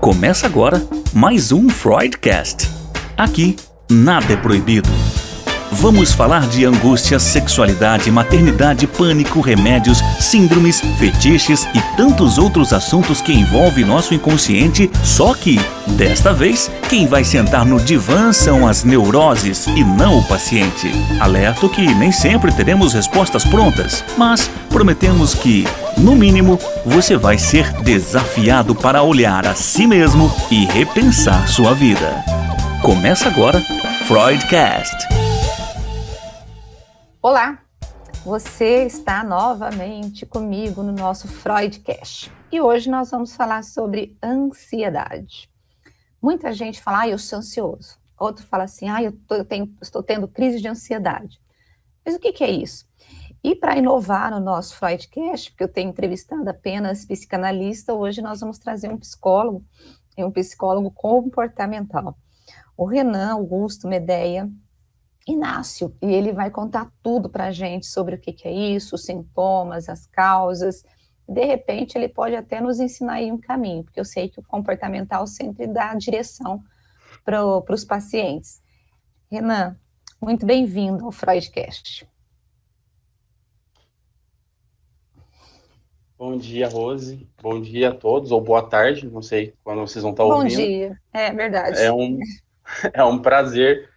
Começa agora mais um Freudcast. Aqui, nada é proibido. Vamos falar de angústia, sexualidade, maternidade, pânico, remédios, síndromes, fetiches e tantos outros assuntos que envolvem nosso inconsciente, só que, desta vez, quem vai sentar no divã são as neuroses e não o paciente. Alerto que nem sempre teremos respostas prontas, mas prometemos que, no mínimo, você vai ser desafiado para olhar a si mesmo e repensar sua vida. Começa agora, Freudcast. Olá, você está novamente comigo no nosso Freudcast. E hoje nós vamos falar sobre ansiedade. Muita gente fala, eu sou ansioso. Outro fala assim, estou tendo crise de ansiedade. Mas o que é isso? E para inovar no nosso Freudcast, porque eu tenho entrevistado apenas psicanalista, hoje nós vamos trazer um psicólogo comportamental. O Renan Augusto Medeia Inácio, e ele vai contar tudo para a gente sobre o que é isso, os sintomas, as causas. De repente, ele pode até nos ensinar aí um caminho, porque eu sei que o comportamental sempre dá direção para os pacientes. Renan, muito bem-vindo ao Freudcast. Bom dia, Rose. Bom dia a todos, ou boa tarde, não sei quando vocês vão estar ouvindo. Bom dia, é verdade. É um prazer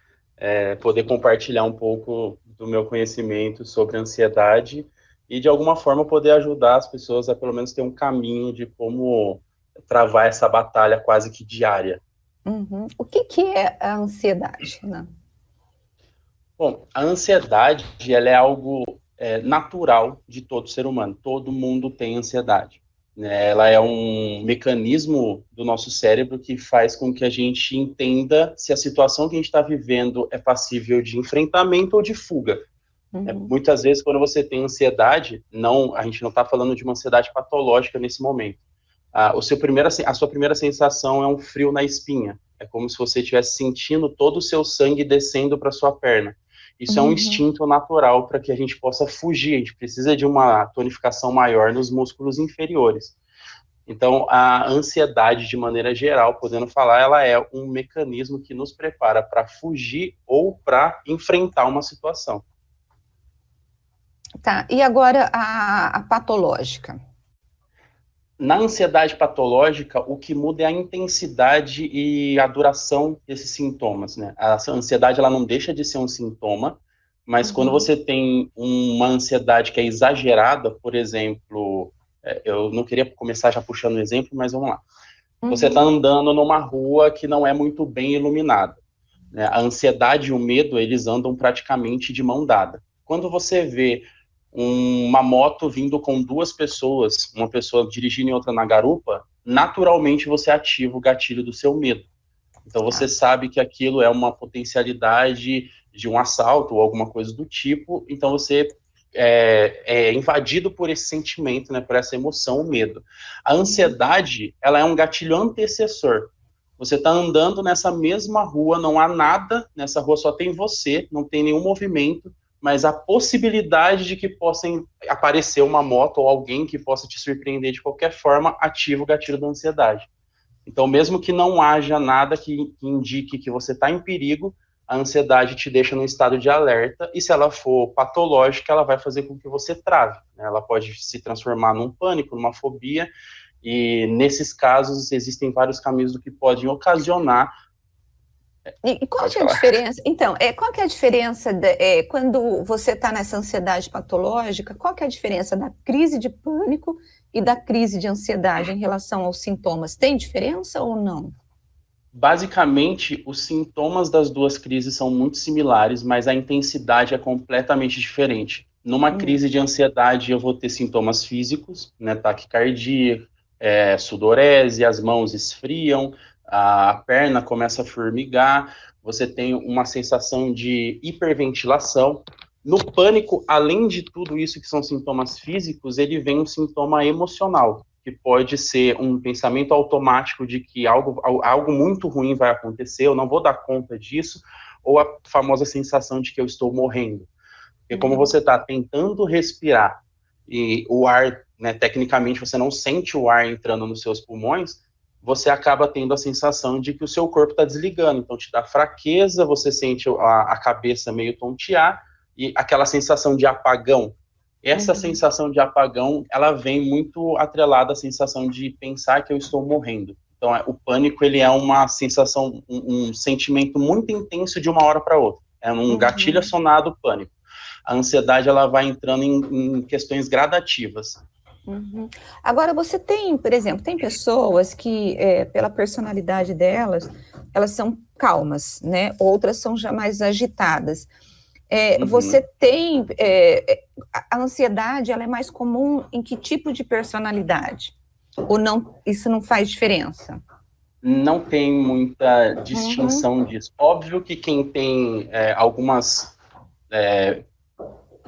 poder compartilhar um pouco do meu conhecimento sobre ansiedade e, de alguma forma, poder ajudar as pessoas a, pelo menos, ter um caminho de como travar essa batalha quase que diária. Uhum. O que é a ansiedade, Renan? Bom, a ansiedade, ela é algo natural de todo ser humano. Todo mundo tem ansiedade. Ela é um mecanismo do nosso cérebro que faz com que a gente entenda se a situação que a gente está vivendo é passível de enfrentamento ou de fuga. Uhum. Muitas vezes, quando você tem ansiedade, a gente não está falando de uma ansiedade patológica nesse momento. A sua primeira sensação é um frio na espinha. É como se você estivesse sentindo todo o seu sangue descendo para sua perna. Isso é um instinto natural para que a gente possa fugir. A gente precisa de uma tonificação maior nos músculos inferiores. Então, a ansiedade, de maneira geral, podendo falar, ela é um mecanismo que nos prepara para fugir ou para enfrentar uma situação. Tá, e agora a patológica? Na ansiedade patológica, o que muda é a intensidade e a duração desses sintomas, né? A ansiedade, ela não deixa de ser um sintoma, mas quando você tem uma ansiedade que é exagerada, por exemplo, eu não queria começar já puxando um exemplo, mas vamos lá. Você está andando numa rua que não é muito bem iluminada, né? A ansiedade e o medo, eles andam praticamente de mão dada. Quando você vê uma moto vindo com duas pessoas, uma pessoa dirigindo e outra na garupa, naturalmente você ativa o gatilho do seu medo. Então você sabe que aquilo é uma potencialidade de um assalto ou alguma coisa do tipo, então você é invadido por esse sentimento, né, por essa emoção, o medo. A ansiedade, ela é um gatilho antecessor. Você está andando nessa mesma rua, não há nada, nessa rua só tem você, não tem nenhum movimento, mas a possibilidade de que possa aparecer uma moto ou alguém que possa te surpreender de qualquer forma ativa o gatilho da ansiedade. Então, mesmo que não haja nada que indique que você está em perigo, a ansiedade te deixa num estado de alerta, e se ela for patológica, ela vai fazer com que você trave, né? Ela pode se transformar num pânico, numa fobia, e nesses casos existem vários caminhos do que podem ocasionar. E qual que é a diferença? Então, qual que é a diferença quando você está nessa ansiedade patológica? Qual que é a diferença da crise de pânico e da crise de ansiedade em relação aos sintomas? Tem diferença ou não? Basicamente, os sintomas das duas crises são muito similares, mas a intensidade é completamente diferente. Numa crise de ansiedade, eu vou ter sintomas físicos, né, taquicardia, sudorese, as mãos esfriam, a perna começa a formigar, você tem uma sensação de hiperventilação. No pânico, além de tudo isso que são sintomas físicos, ele vem um sintoma emocional, que pode ser um pensamento automático de que algo muito ruim vai acontecer, eu não vou dar conta disso, ou a famosa sensação de que eu estou morrendo. Porque como você está tentando respirar e o ar, né, tecnicamente você não sente o ar entrando nos seus pulmões, você acaba tendo a sensação de que o seu corpo está desligando, então te dá fraqueza, você sente a cabeça meio tontear, e aquela sensação de apagão. Essa sensação de apagão, ela vem muito atrelada à sensação de pensar que eu estou morrendo. Então, o pânico, ele é uma sensação, um sentimento muito intenso de uma hora para outra. É um gatilho acionado pânico. A ansiedade, ela vai entrando em questões gradativas. Agora, você tem, por exemplo, tem pessoas que, pela personalidade delas, elas são calmas, né? Outras são já mais agitadas. Você tem, a ansiedade, ela é mais comum em que tipo de personalidade? Ou não, isso não faz diferença? Não tem muita distinção disso. Óbvio que quem tem algumas...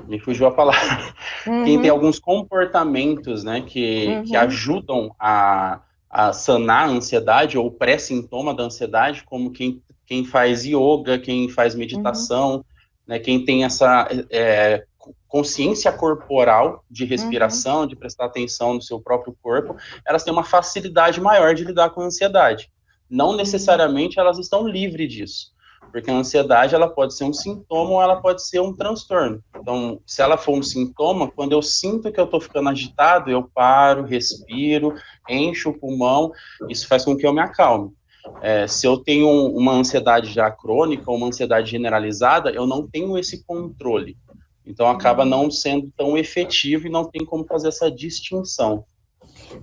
me fugiu a palavra. Quem tem alguns comportamentos, né, que ajudam a sanar a ansiedade ou o pré-sintoma da ansiedade, como quem faz yoga, quem faz meditação, né, quem tem essa consciência corporal de respiração, de prestar atenção no seu próprio corpo, elas têm uma facilidade maior de lidar com a ansiedade. Não necessariamente elas estão livres disso, porque a ansiedade, ela pode ser um sintoma ou ela pode ser um transtorno. Então, se ela for um sintoma, quando eu sinto que eu estou ficando agitado, eu paro, respiro, encho o pulmão, isso faz com que eu me acalme. Se eu tenho uma ansiedade já crônica, ou uma ansiedade generalizada, eu não tenho esse controle. Então, acaba não sendo tão efetivo e não tem como fazer essa distinção.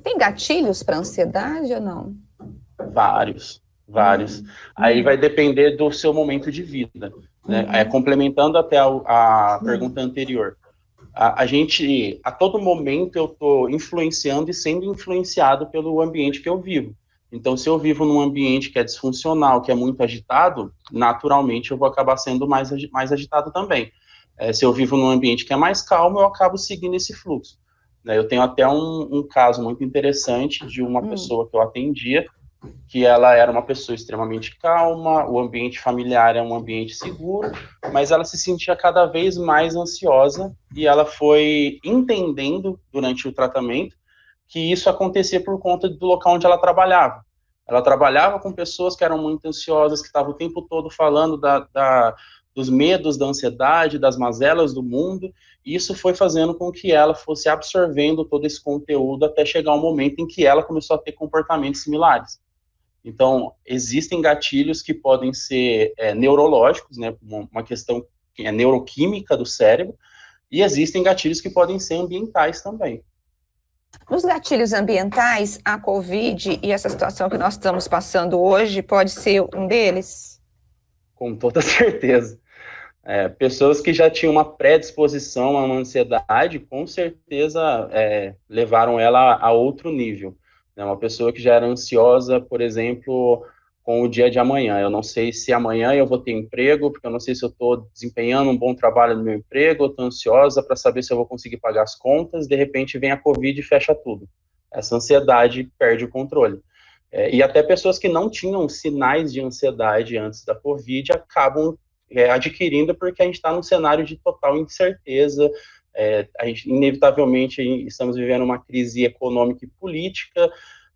Tem gatilhos para ansiedade ou não? Vários. Aí vai depender do seu momento de vida, né? Complementando até a pergunta anterior, a gente, a todo momento eu estou influenciando e sendo influenciado pelo ambiente que eu vivo. Então, se eu vivo num ambiente que é disfuncional, que é muito agitado, naturalmente eu vou acabar sendo mais agitado também. Se eu vivo num ambiente que é mais calmo, eu acabo seguindo esse fluxo. Eu tenho até um caso muito interessante de uma pessoa que eu atendia, que ela era uma pessoa extremamente calma, o ambiente familiar é um ambiente seguro, mas ela se sentia cada vez mais ansiosa e ela foi entendendo durante o tratamento que isso acontecia por conta do local onde ela trabalhava. Ela trabalhava com pessoas que eram muito ansiosas, que estavam o tempo todo falando dos medos, da ansiedade, das mazelas do mundo, e isso foi fazendo com que ela fosse absorvendo todo esse conteúdo até chegar um momento em que ela começou a ter comportamentos similares. Então, existem gatilhos que podem ser neurológicos, né, uma questão que é neuroquímica do cérebro, e existem gatilhos que podem ser ambientais também. Nos gatilhos ambientais, a Covid e essa situação que nós estamos passando hoje pode ser um deles? Com toda certeza. Pessoas que já tinham uma predisposição a uma ansiedade, com certeza levaram ela a outro nível. Uma pessoa que já era ansiosa, por exemplo, com o dia de amanhã. Eu não sei se amanhã eu vou ter emprego, porque eu não sei se eu estou desempenhando um bom trabalho no meu emprego, eu estou ansiosa para saber se eu vou conseguir pagar as contas, de repente vem a Covid e fecha tudo. Essa ansiedade perde o controle. E até pessoas que não tinham sinais de ansiedade antes da Covid acabam adquirindo, porque a gente está num cenário de total incerteza. A gente, inevitavelmente, estamos vivendo uma crise econômica e política,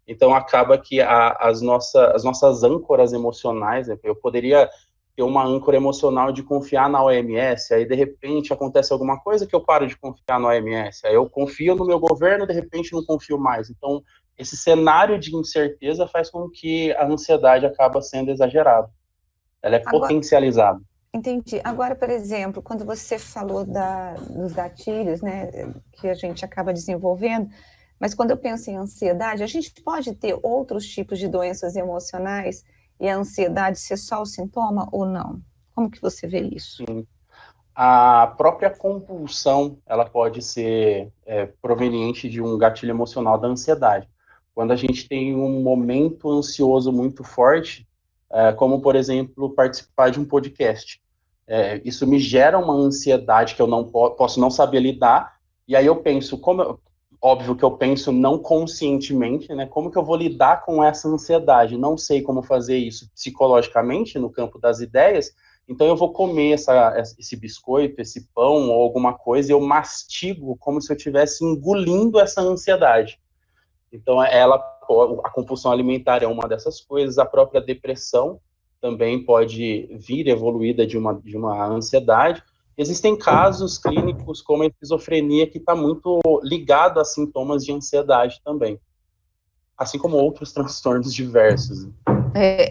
então acaba que as nossas âncoras emocionais, né, eu poderia ter uma âncora emocional de confiar na OMS, aí de repente acontece alguma coisa que eu paro de confiar na OMS, aí eu confio no meu governo, de repente não confio mais. Então, esse cenário de incerteza faz com que a ansiedade acaba sendo exagerada. Ela é potencializada. Entendi. Agora, por exemplo, quando você falou dos gatilhos, né, que a gente acaba desenvolvendo, mas quando eu penso em ansiedade, a gente pode ter outros tipos de doenças emocionais e a ansiedade ser só o sintoma ou não? Como que você vê isso? Sim. A própria compulsão, ela pode ser proveniente de um gatilho emocional da ansiedade. Quando a gente tem um momento ansioso muito forte, como, por exemplo, participar de um podcast. Isso me gera uma ansiedade que eu não posso não saber lidar, e aí eu penso, óbvio que eu penso não conscientemente, né, como que eu vou lidar com essa ansiedade? Não sei como fazer isso psicologicamente, no campo das ideias, então eu vou comer esse biscoito, esse pão ou alguma coisa, e eu mastigo como se eu estivesse engolindo essa ansiedade. Então ela a compulsão alimentar é uma dessas coisas, a própria depressão também pode vir evoluída de uma ansiedade. Existem casos clínicos como a esquizofrenia que está muito ligado a sintomas de ansiedade também, assim como outros transtornos diversos.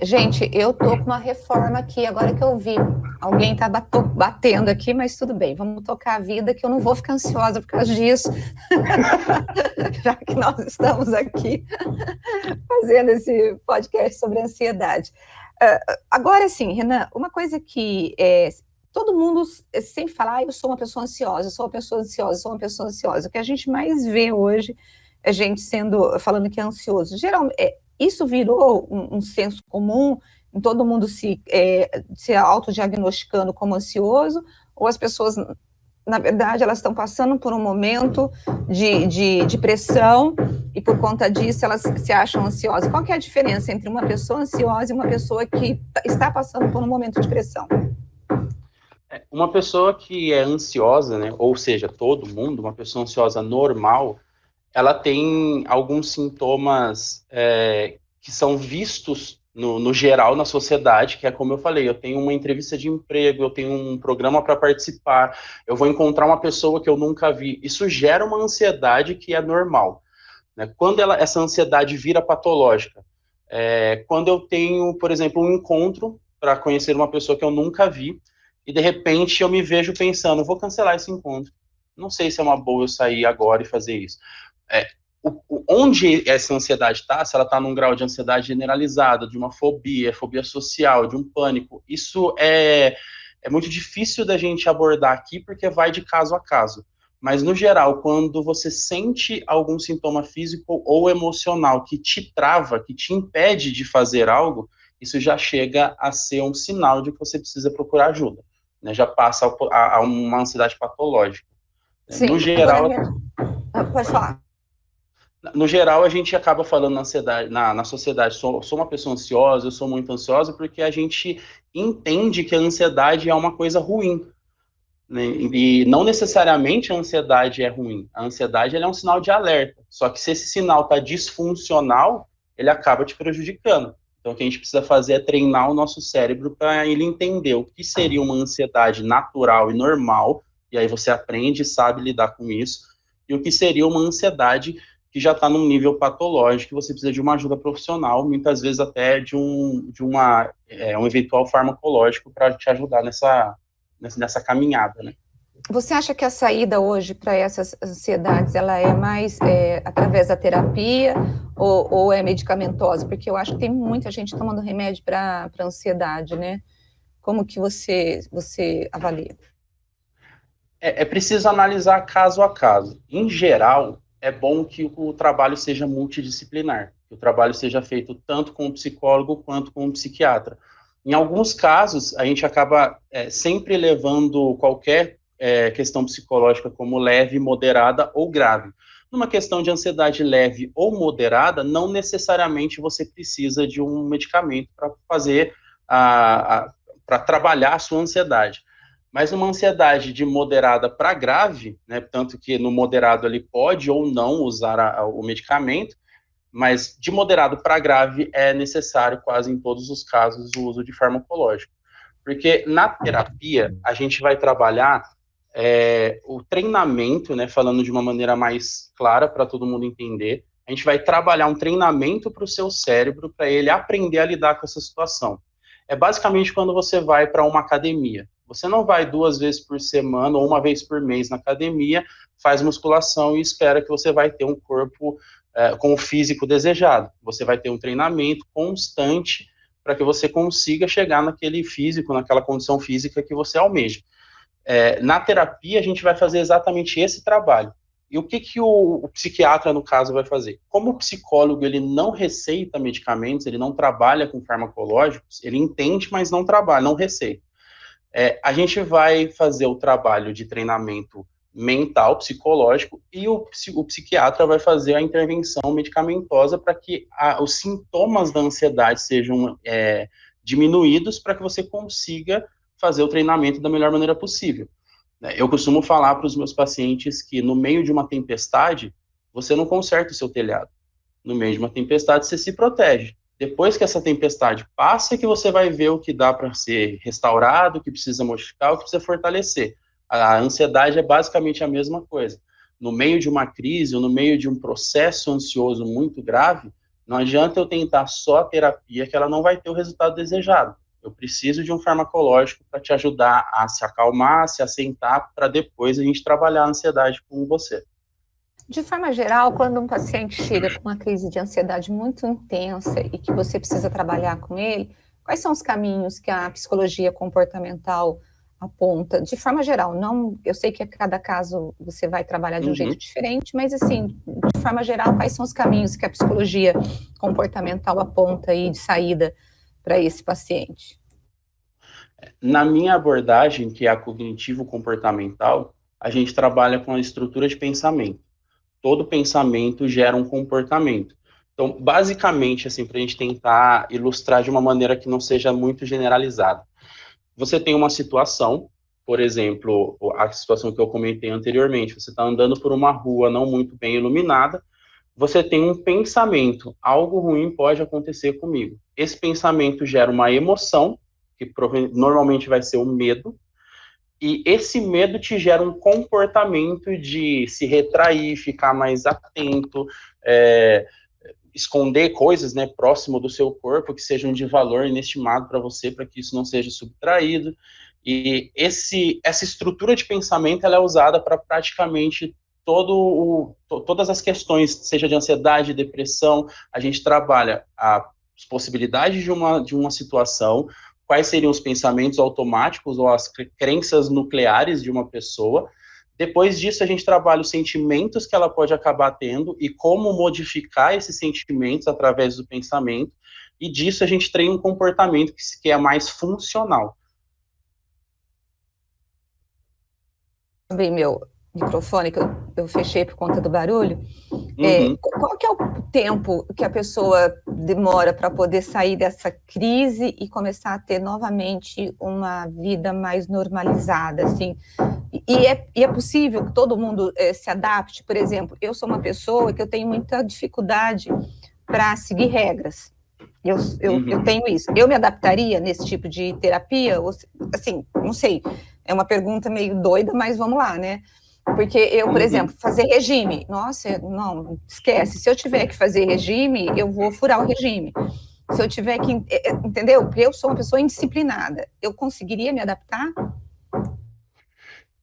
Gente, eu tô com uma reforma aqui, agora que eu vi. Alguém tá batendo aqui, mas tudo bem, vamos tocar a vida, que eu não vou ficar ansiosa por causa disso, já que nós estamos aqui fazendo esse podcast sobre ansiedade. Agora, sim, Renan, uma coisa que todo mundo sempre fala, eu sou uma pessoa ansiosa, eu sou uma pessoa ansiosa, eu sou uma pessoa ansiosa. O que a gente mais vê hoje é gente falando que é ansioso. Geralmente, isso virou um senso comum, em todo mundo se autodiagnosticando como ansioso, ou as pessoas, na verdade, elas estão passando por um momento de pressão e, por conta disso, elas se acham ansiosas. Qual que é a diferença entre uma pessoa ansiosa e uma pessoa que está passando por um momento de pressão? Uma pessoa que é ansiosa, né, ou seja, todo mundo, uma pessoa ansiosa normal, ela tem alguns sintomas que são vistos no geral na sociedade, que é como eu falei, eu tenho uma entrevista de emprego, eu tenho um programa para participar, eu vou encontrar uma pessoa que eu nunca vi. Isso gera uma ansiedade que é normal, né? Quando essa ansiedade vira patológica, quando eu tenho, por exemplo, um encontro para conhecer uma pessoa que eu nunca vi, e de repente eu me vejo pensando, vou cancelar esse encontro. Não sei se é uma boa eu sair agora e fazer isso. Onde essa ansiedade está, se ela está num grau de ansiedade generalizada, de uma fobia social, de um pânico, isso é muito difícil da gente abordar aqui, porque vai de caso a caso. Mas, no geral, quando você sente algum sintoma físico ou emocional que te trava, que te impede de fazer algo, isso já chega a ser um sinal de que você precisa procurar ajuda, né? Já passa a uma ansiedade patológica. Sim, no geral, pode falar. No geral, a gente acaba falando na sociedade, sou uma pessoa ansiosa, eu sou muito ansiosa, porque a gente entende que a ansiedade é uma coisa ruim, né? E não necessariamente a ansiedade é ruim. A ansiedade é um sinal de alerta. Só que se esse sinal está disfuncional, ele acaba te prejudicando. Então, o que a gente precisa fazer é treinar o nosso cérebro para ele entender o que seria uma ansiedade natural e normal, e aí você aprende e sabe lidar com isso, e o que seria uma ansiedade que já está num nível patológico, que você precisa de uma ajuda profissional, muitas vezes até de um eventual farmacológico para te ajudar nessa caminhada, né? Você acha que a saída hoje para essas ansiedades, ela é mais através da terapia ou é medicamentosa? Porque eu acho que tem muita gente tomando remédio para ansiedade, né? Como que você avalia? É preciso analisar caso a caso. Em geral, é bom que o trabalho seja multidisciplinar, que o trabalho seja feito tanto com o psicólogo quanto com o psiquiatra. Em alguns casos, a gente acaba sempre levando qualquer questão psicológica como leve, moderada ou grave. Numa questão de ansiedade leve ou moderada, não necessariamente você precisa de um medicamento para fazer para trabalhar a sua ansiedade. Mas uma ansiedade de moderada para grave, né, tanto que no moderado ele pode ou não usar o medicamento, mas de moderado para grave é necessário quase em todos os casos o uso de farmacológico. Porque na terapia a gente vai trabalhar o treinamento, né, falando de uma maneira mais clara para todo mundo entender, a gente vai trabalhar um treinamento para o seu cérebro para ele aprender a lidar com essa situação. É basicamente quando você vai para uma academia. Você não vai 2 vezes por semana ou 1 vez por mês na academia, faz musculação e espera que você vai ter um corpo com o físico desejado. Você vai ter um treinamento constante para que você consiga chegar naquele físico, naquela condição física que você almeja. Na terapia, a gente vai fazer exatamente esse trabalho. E o que o psiquiatra, no caso, vai fazer? Como o psicólogo ele não receita medicamentos, ele não trabalha com farmacológicos, ele entende, mas não trabalha, não receita. A gente vai fazer o trabalho de treinamento mental, psicológico, e o psiquiatra vai fazer a intervenção medicamentosa para que os sintomas da ansiedade sejam diminuídos para que você consiga fazer o treinamento da melhor maneira possível. Eu costumo falar para os meus pacientes que no meio de uma tempestade, você não conserta o seu telhado. No meio de uma tempestade, você se protege. Depois que essa tempestade passa, é que você vai ver o que dá para ser restaurado, o que precisa modificar, o que precisa fortalecer. A ansiedade é basicamente a mesma coisa. No meio de uma crise, ou no meio de um processo ansioso muito grave, não adianta eu tentar só a terapia, que ela não vai ter o resultado desejado. Eu preciso de um farmacológico para te ajudar a se acalmar, a se assentar, para depois a gente trabalhar a ansiedade com você. De forma geral, quando um paciente chega com uma crise de ansiedade muito intensa e que você precisa trabalhar com ele, quais são os caminhos que a psicologia comportamental aponta? De forma geral, não, eu sei que a cada caso você vai trabalhar de um jeito diferente, mas assim, de forma geral, quais são os caminhos que a psicologia comportamental aponta aí de saída para esse paciente? Na minha abordagem, que é a cognitivo-comportamental, a gente trabalha com a estrutura de pensamento. Todo pensamento gera um comportamento. Então, basicamente, assim, para a gente tentar ilustrar de uma maneira que não seja muito generalizada. Você tem uma situação, por exemplo, a situação que eu comentei anteriormente, você está andando por uma rua não muito bem iluminada, você tem um pensamento, algo ruim pode acontecer comigo. Esse pensamento gera uma emoção, que normalmente vai ser o medo, e esse medo te gera um comportamento de se retrair, ficar mais atento, esconder coisas, né, próximo do seu corpo que sejam de valor inestimado para você, para que isso não seja subtraído. E essa estrutura de pensamento ela é usada para praticamente todas as questões, seja de ansiedade, depressão. A gente trabalha as possibilidades de uma situação, quais seriam os pensamentos automáticos ou as crenças nucleares de uma pessoa. Depois disso, a gente trabalha os sentimentos que ela pode acabar tendo e como modificar esses sentimentos através do pensamento. E disso a gente treina um comportamento que é mais funcional. Também meu microfone, que eu fechei por conta do barulho. Qual que é o tempo que a pessoa demora para poder sair dessa crise e começar a ter novamente uma vida mais normalizada, assim? E é possível que todo mundo se adapte? Por exemplo, eu sou uma pessoa que eu tenho muita dificuldade para seguir regras. Eu tenho isso. Eu me adaptaria nesse tipo de terapia? Assim, não sei, é uma pergunta meio doida, mas vamos lá, né? Porque eu, por exemplo, fazer regime, nossa, não, esquece. Se eu tiver que fazer regime, eu vou furar o regime. Se eu tiver que, entendeu? Porque eu sou uma pessoa indisciplinada. Eu conseguiria me adaptar?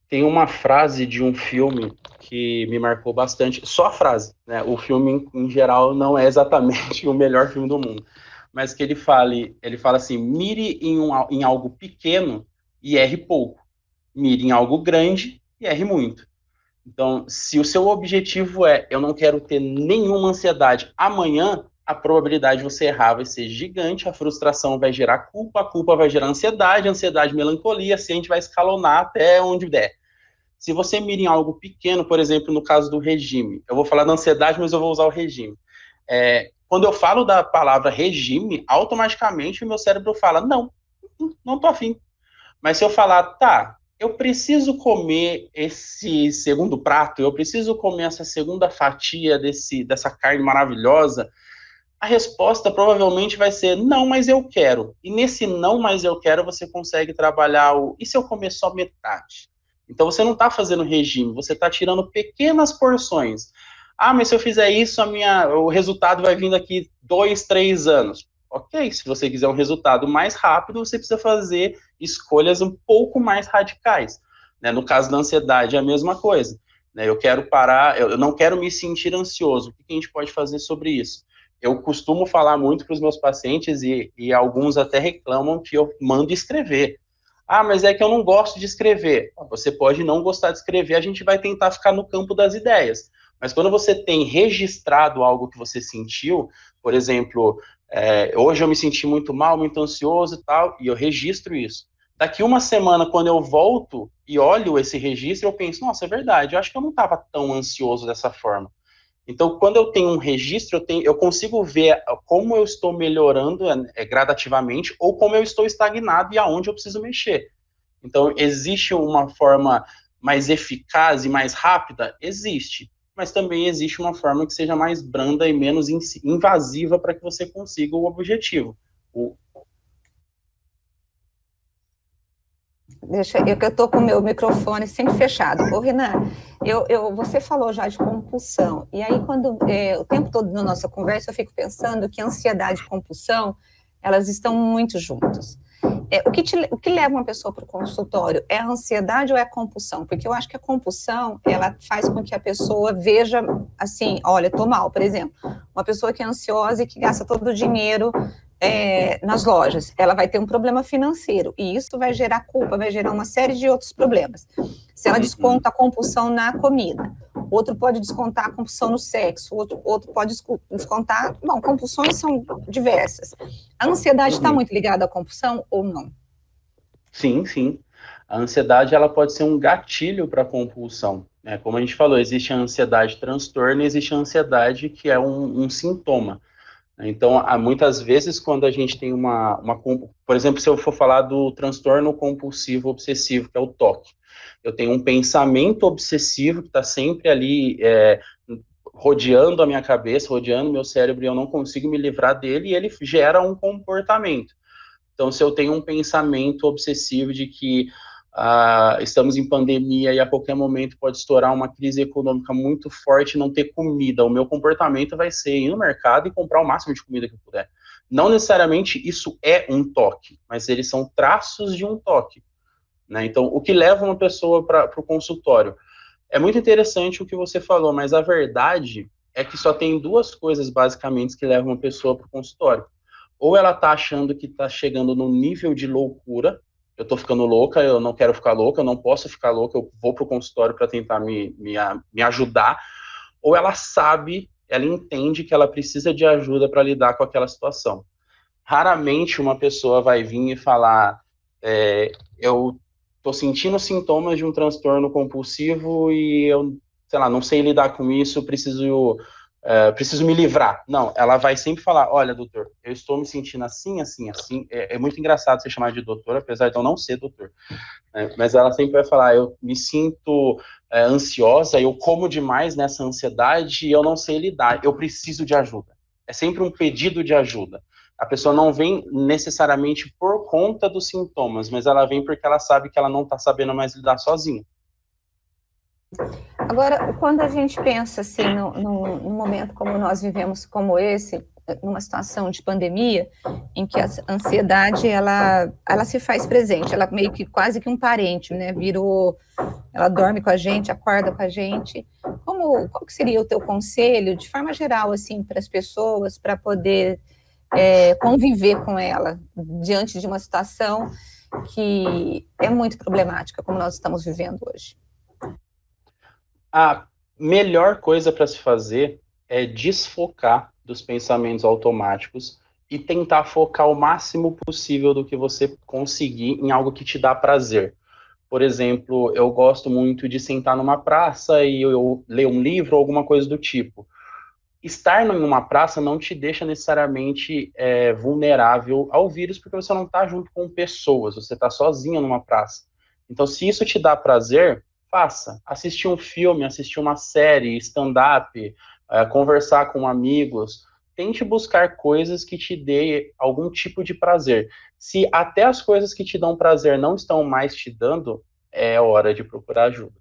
Tem uma frase de um filme que me marcou bastante, só a frase, né? O filme, em geral, não é exatamente o melhor filme do mundo, mas que ele fala assim, mire em algo pequeno e erre pouco. Mire em algo grande e erre muito. Então, se o seu objetivo é, eu não quero ter nenhuma ansiedade amanhã, a probabilidade de você errar vai ser gigante, a frustração vai gerar culpa, a culpa vai gerar ansiedade, ansiedade, melancolia, assim a gente vai escalonar até onde der. Se você mira em algo pequeno, por exemplo, no caso do regime, eu vou falar da ansiedade, mas eu vou usar o regime. Quando eu falo da palavra regime, automaticamente o meu cérebro fala, não tô afim. Mas se eu falar, tá, eu preciso comer esse segundo prato, eu preciso comer essa segunda fatia dessa carne maravilhosa, a resposta provavelmente vai ser não, mas eu quero. E nesse não, mas eu quero, você consegue trabalhar e se eu comer só metade? Então você não está fazendo regime, você está tirando pequenas porções. Ah, mas se eu fizer isso, o resultado vai vir daqui 2, 3 anos. Ok, se você quiser um resultado mais rápido, você precisa fazer escolhas um pouco mais radicais. Né? No caso da ansiedade, é a mesma coisa. Né? Eu quero parar, eu não quero me sentir ansioso. O que a gente pode fazer sobre isso? Eu costumo falar muito para os meus pacientes e alguns até reclamam que eu mando escrever. Ah, mas é que eu não gosto de escrever. Você pode não gostar de escrever, a gente vai tentar ficar no campo das ideias. Mas quando você tem registrado algo que você sentiu, por exemplo, hoje eu me senti muito mal, muito ansioso e tal, e eu registro isso. Daqui uma semana, quando eu volto e olho esse registro, eu penso, nossa, é verdade, eu acho que eu não estava tão ansioso dessa forma. Então, quando eu tenho um registro, eu consigo ver como eu estou melhorando gradativamente ou como eu estou estagnado e aonde eu preciso mexer. Então, existe uma forma mais eficaz e mais rápida? Existe. mas também existe uma forma que seja mais branda e menos invasiva para que você consiga o objetivo. Deixa eu que eu estou com o meu microfone sempre fechado. Ô, Renan, você falou já de compulsão, e aí quando o tempo todo na nossa conversa eu fico pensando que ansiedade e compulsão, elas estão muito juntas. O que leva uma pessoa para o consultório? É a ansiedade ou é a compulsão? Porque eu acho que a compulsão, ela faz com que a pessoa veja, assim, olha, estou mal, por exemplo, uma pessoa que é ansiosa e que gasta todo o dinheiro nas lojas, ela vai ter um problema financeiro, e isso vai gerar culpa, vai gerar uma série de outros problemas. Se ela desconta a compulsão na comida, outro pode descontar a compulsão no sexo, outro pode descontar... Bom, compulsões são diversas. A ansiedade está muito ligada à compulsão ou não? Sim, sim. A ansiedade, ela pode ser um gatilho para a compulsão. Né? Como a gente falou, existe a ansiedade transtorno e existe a ansiedade que é um sintoma. Então, muitas vezes, quando a gente tem por exemplo, se eu for falar do transtorno compulsivo obsessivo, que é o TOC, eu tenho um pensamento obsessivo que está sempre ali rodeando a minha cabeça, rodeando meu cérebro, e eu não consigo me livrar dele, e ele gera um comportamento. Então, se eu tenho um pensamento obsessivo de que estamos em pandemia e a qualquer momento pode estourar uma crise econômica muito forte e não ter comida, o meu comportamento vai ser ir no mercado e comprar o máximo de comida que eu puder. Não necessariamente isso é um toque, mas eles são traços de um toque. Né? Então, o que leva uma pessoa para o consultório? É muito interessante o que você falou, mas a verdade é que só tem duas coisas, basicamente, que levam uma pessoa para o consultório. Ou ela está achando que está chegando no nível de loucura, eu estou ficando louca, eu não quero ficar louca, eu não posso ficar louca, eu vou para o consultório para tentar me ajudar, ou ela sabe, ela entende que ela precisa de ajuda para lidar com aquela situação. Raramente uma pessoa vai vir e falar, eu estou sentindo sintomas de um transtorno compulsivo e eu, sei lá, não sei lidar com isso, preciso me livrar. Não, ela vai sempre falar, olha, doutor, eu estou me sentindo assim, assim, assim. É muito engraçado você chamar de doutor, apesar de eu não ser doutor. Né? Mas ela sempre vai falar, eu me sinto ansiosa, eu como demais nessa ansiedade e eu não sei lidar, eu preciso de ajuda. É sempre um pedido de ajuda. A pessoa não vem necessariamente por conta dos sintomas, mas ela vem porque ela sabe que ela não está sabendo mais lidar sozinha. Agora, quando a gente pensa assim, num momento como nós vivemos como esse, numa situação de pandemia, em que a ansiedade, ela se faz presente, ela meio que quase que um parente, né, ela dorme com a gente, acorda com a gente. Qual que seria o teu conselho, de forma geral, assim, para as pessoas, para poder conviver com ela, diante de uma situação que é muito problemática, como nós estamos vivendo hoje? A melhor coisa para se fazer é desfocar dos pensamentos automáticos e tentar focar o máximo possível do que você conseguir em algo que te dá prazer. Por exemplo, eu gosto muito de sentar numa praça e eu ler um livro ou alguma coisa do tipo. Estar em uma praça não te deixa necessariamente vulnerável ao vírus, porque você não está junto com pessoas, você está sozinha numa praça. Então, se isso te dá prazer, faça. Assistir um filme, assistir uma série, stand-up, conversar com amigos. Tente buscar coisas que te dê algum tipo de prazer. Se até as coisas que te dão prazer não estão mais te dando, é hora de procurar ajuda.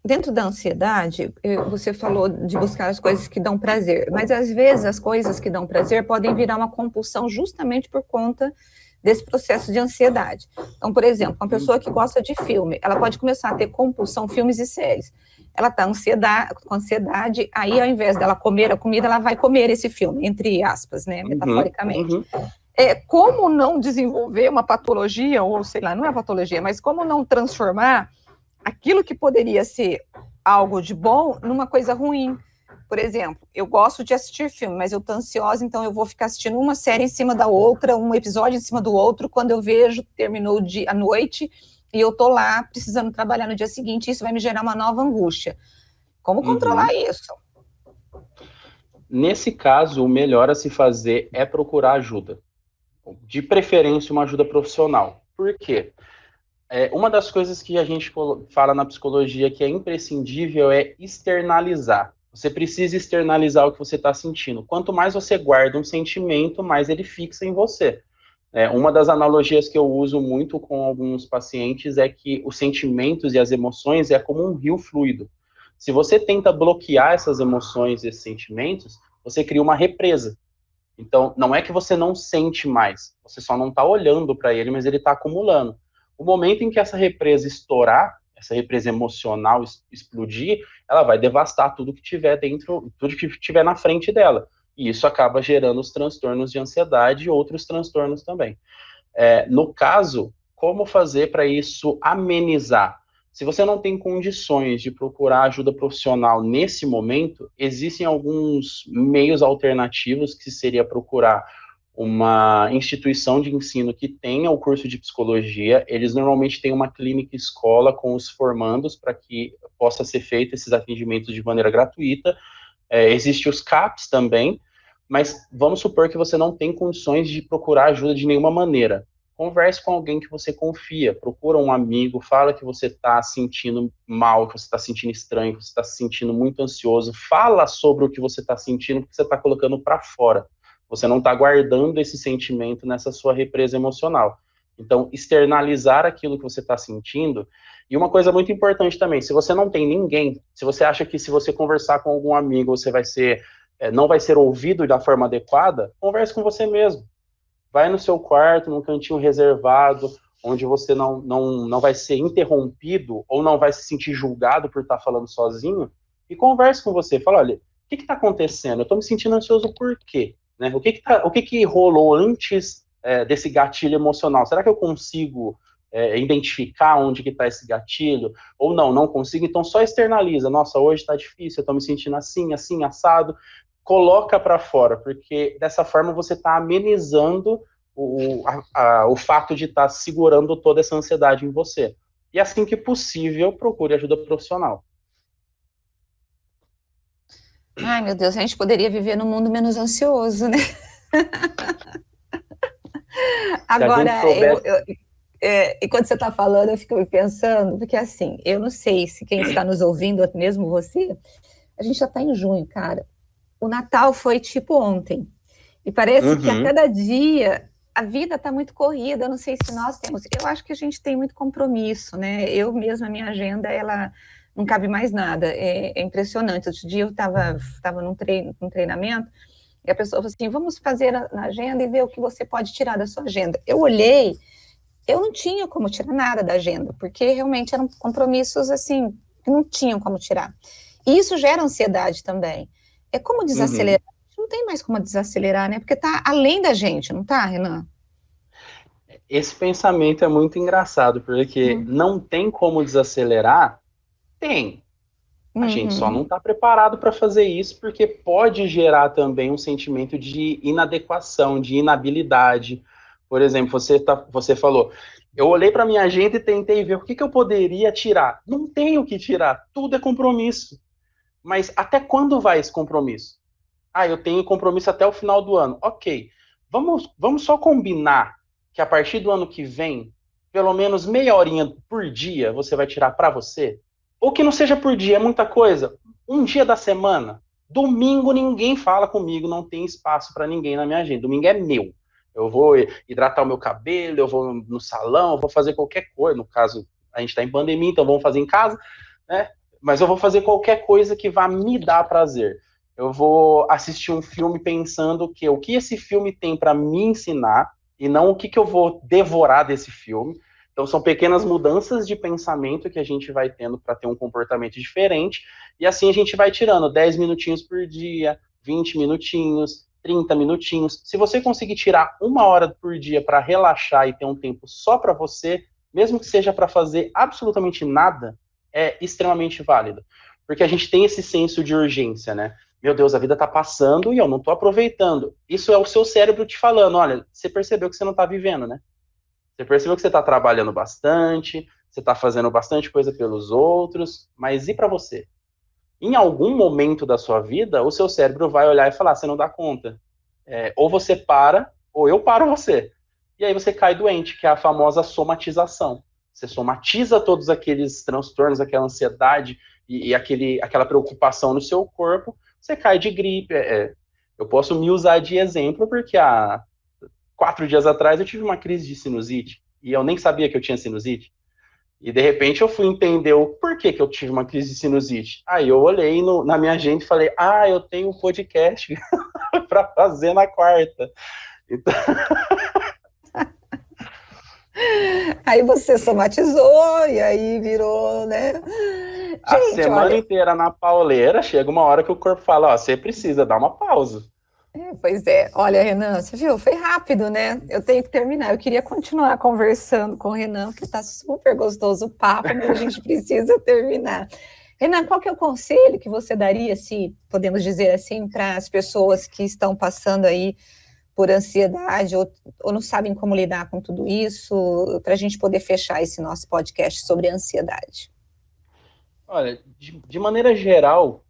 Dentro da ansiedade, você falou de buscar as coisas que dão prazer, mas às vezes as coisas que dão prazer podem virar uma compulsão justamente por conta desse processo de ansiedade. Então, por exemplo, uma pessoa que gosta de filme, ela pode começar a ter compulsão filmes e séries. Ela está com ansiedade, aí ao invés dela comer a comida, ela vai comer esse filme, entre aspas, né, metaforicamente. Como não desenvolver uma patologia, ou sei lá, não é patologia, mas como não transformar aquilo que poderia ser algo de bom numa coisa ruim. Por exemplo, eu gosto de assistir filme, mas eu estou ansiosa, então eu vou ficar assistindo uma série em cima da outra, um episódio em cima do outro, quando eu vejo, terminou a noite, e eu estou lá precisando trabalhar no dia seguinte, isso vai me gerar uma nova angústia. Como controlar isso? Nesse caso, o melhor a se fazer é procurar ajuda. De preferência, uma ajuda profissional. Por quê? Uma das coisas que a gente fala na psicologia que é imprescindível é externalizar. Você precisa externalizar o que você está sentindo. Quanto mais você guarda um sentimento, mais ele fixa em você. Uma das analogias que eu uso muito com alguns pacientes é que os sentimentos e as emoções é como um rio fluido. Se você tenta bloquear essas emoções e esses sentimentos, você cria uma represa. Então, não é que você não sente mais, você só não está olhando para ele, mas ele está acumulando. O momento em que essa represa estourar, essa represa emocional explodir, ela vai devastar tudo que tiver dentro, tudo que tiver na frente dela. E isso acaba gerando os transtornos de ansiedade e outros transtornos também. No caso, como fazer para isso amenizar? Se você não tem condições de procurar ajuda profissional nesse momento, existem alguns meios alternativos, que seria procurar uma instituição de ensino que tenha o curso de psicologia. Eles normalmente têm uma clínica escola com os formandos para que possa ser feito esses atendimentos de maneira gratuita. Existem os CAPs também, mas vamos supor que você não tem condições de procurar ajuda de nenhuma maneira. Converse com alguém que você confia, procura um amigo, fala que você está sentindo mal, que você está sentindo estranho, que você está se sentindo muito ansioso, fala sobre o que você está sentindo, porque você está colocando para fora. Você não está guardando esse sentimento nessa sua represa emocional. Então, externalizar aquilo que você está sentindo. E uma coisa muito importante também, se você não tem ninguém, se você acha que se você conversar com algum amigo, você não vai ser ouvido da forma adequada, converse com você mesmo. Vai no seu quarto, num cantinho reservado, onde você não vai ser interrompido ou não vai se sentir julgado por estar falando sozinho, e converse com você. Fala, olha, o que está acontecendo? Eu estou me sentindo ansioso por quê? Né? O que rolou antes desse gatilho emocional? Será que eu consigo identificar onde que está esse gatilho? Ou não consigo? Então só externaliza. Nossa, hoje está difícil, eu estou me sentindo assim, assim, assado. Coloca para fora, porque dessa forma você está amenizando o fato de estar segurando toda essa ansiedade em você. E assim que possível, procure ajuda profissional. Ai, meu Deus, a gente poderia viver num mundo menos ansioso, né? Agora, e quando você está falando, eu fico pensando, porque assim, eu não sei se quem está nos ouvindo, mesmo você, a gente já está em junho, cara. O Natal foi tipo ontem. E parece que a cada dia a vida está muito corrida. Eu não sei se nós temos. Eu acho que a gente tem muito compromisso, né? Eu mesma, a minha agenda, ela não cabe mais nada. É impressionante. Outro dia eu estava num treinamento e a pessoa falou assim: vamos fazer na agenda e ver o que você pode tirar da sua agenda. Eu olhei, eu não tinha como tirar nada da agenda, porque realmente eram compromissos assim, que não tinham como tirar. E isso gera ansiedade também. É como desacelerar. Não tem mais como desacelerar, né? Porque tá além da gente, não tá, Renan? Esse pensamento é muito engraçado, porque não tem como desacelerar? Tem. A gente só não está preparado para fazer isso, porque pode gerar também um sentimento de inadequação, de inabilidade. Por exemplo, você falou, eu olhei para minha agenda e tentei ver o que eu poderia tirar. Não tem o que tirar, tudo é compromisso. Mas até quando vai esse compromisso? Eu tenho compromisso até o final do ano. Ok, vamos só combinar que a partir do ano que vem, pelo menos meia horinha por dia você vai tirar para você? Ou que não seja por dia, é muita coisa. Um dia da semana. Domingo ninguém fala comigo, não tem espaço para ninguém na minha agenda. Domingo é meu. Eu vou hidratar o meu cabelo, eu vou no salão, eu vou fazer qualquer coisa. No caso, a gente está em pandemia, então vamos fazer em casa, né? Mas eu vou fazer qualquer coisa que vá me dar prazer. Eu vou assistir um filme pensando que o que esse filme tem para me ensinar e não o que eu vou devorar desse filme. Então, são pequenas mudanças de pensamento que a gente vai tendo para ter um comportamento diferente, e assim a gente vai tirando 10 minutinhos por dia, 20 minutinhos, 30 minutinhos. Se você conseguir tirar 1 hora por dia para relaxar e ter um tempo só para você, mesmo que seja para fazer absolutamente nada, é extremamente válido. Porque a gente tem esse senso de urgência, né? Meu Deus, a vida está passando e eu não estou aproveitando. Isso é o seu cérebro te falando, olha, você percebeu que você não está vivendo, né? Você percebeu que você está trabalhando bastante, você está fazendo bastante coisa pelos outros, mas e para você? Em algum momento da sua vida, o seu cérebro vai olhar e falar, você não dá conta. Ou você para, ou eu paro você. E aí você cai doente, que é a famosa somatização. você somatiza todos aqueles transtornos, aquela ansiedade e aquela preocupação no seu corpo, você cai de gripe. Eu posso me usar de exemplo, porque há 4 dias atrás eu tive uma crise de sinusite, e eu nem sabia que eu tinha sinusite. E de repente eu fui entender o porquê que eu tive uma crise de sinusite. Aí eu olhei na minha agenda e falei, eu tenho um podcast para fazer na quarta. Então... Aí você somatizou e aí virou, né? A semana inteira na pauleira, chega uma hora que o corpo fala, você precisa dar uma pausa. Pois é. Olha, Renan, você viu? Foi rápido, né? Eu tenho que terminar. Eu queria continuar conversando com o Renan, porque está super gostoso o papo, mas a gente precisa terminar. Renan, qual que é o conselho que você daria, se podemos dizer assim, para as pessoas que estão passando aí por ansiedade ou não sabem como lidar com tudo isso, para a gente poder fechar esse nosso podcast sobre ansiedade? Olha, de maneira geral,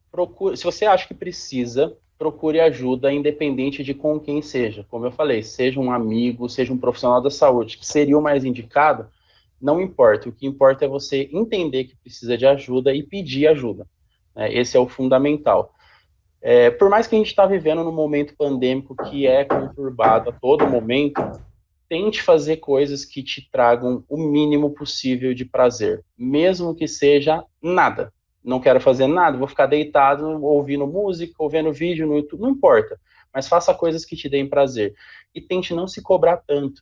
se você acha que precisa, procure ajuda, independente de com quem seja. Como eu falei, seja um amigo, seja um profissional da saúde, que seria o mais indicado, não importa. O que importa é você entender que precisa de ajuda e pedir ajuda. Esse é o fundamental. Por mais que a gente está vivendo num momento pandêmico que é conturbado a todo momento, tente fazer coisas que te tragam o mínimo possível de prazer, mesmo que seja nada. Não quero fazer nada, vou ficar deitado ouvindo música, ou vendo vídeo no YouTube, não importa, mas faça coisas que te deem prazer. E tente não se cobrar tanto,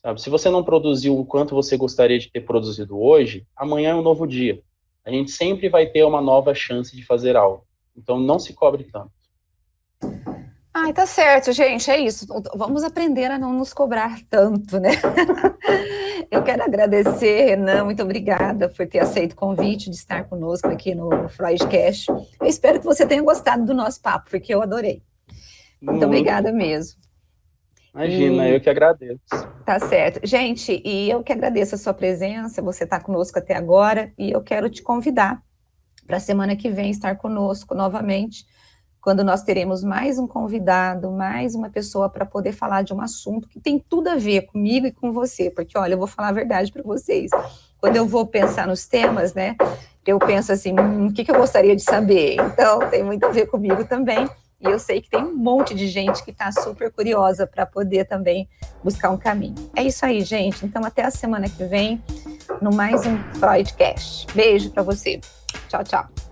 sabe? Se você não produziu o quanto você gostaria de ter produzido hoje, amanhã é um novo dia. A gente sempre vai ter uma nova chance de fazer algo. Então não se cobre tanto. Tá certo, gente, é isso. Vamos aprender a não nos cobrar tanto, né? Eu quero agradecer, Renan, muito obrigada por ter aceito o convite de estar conosco aqui no Freudcast. Eu espero que você tenha gostado do nosso papo, porque eu adorei. Muito obrigada mesmo. Imagina, eu que agradeço. Tá certo. Gente, e eu que agradeço a sua presença, você está conosco até agora, e eu quero te convidar para a semana que vem estar conosco novamente, quando nós teremos mais um convidado, mais uma pessoa para poder falar de um assunto que tem tudo a ver comigo e com você, porque, olha, eu vou falar a verdade para vocês. Quando eu vou pensar nos temas, né, eu penso assim, o que eu gostaria de saber? Então, tem muito a ver comigo também, e eu sei que tem um monte de gente que está super curiosa para poder também buscar um caminho. É isso aí, gente. Então, até a semana que vem, no mais um Freudcast. Beijo para você. Tchau, tchau.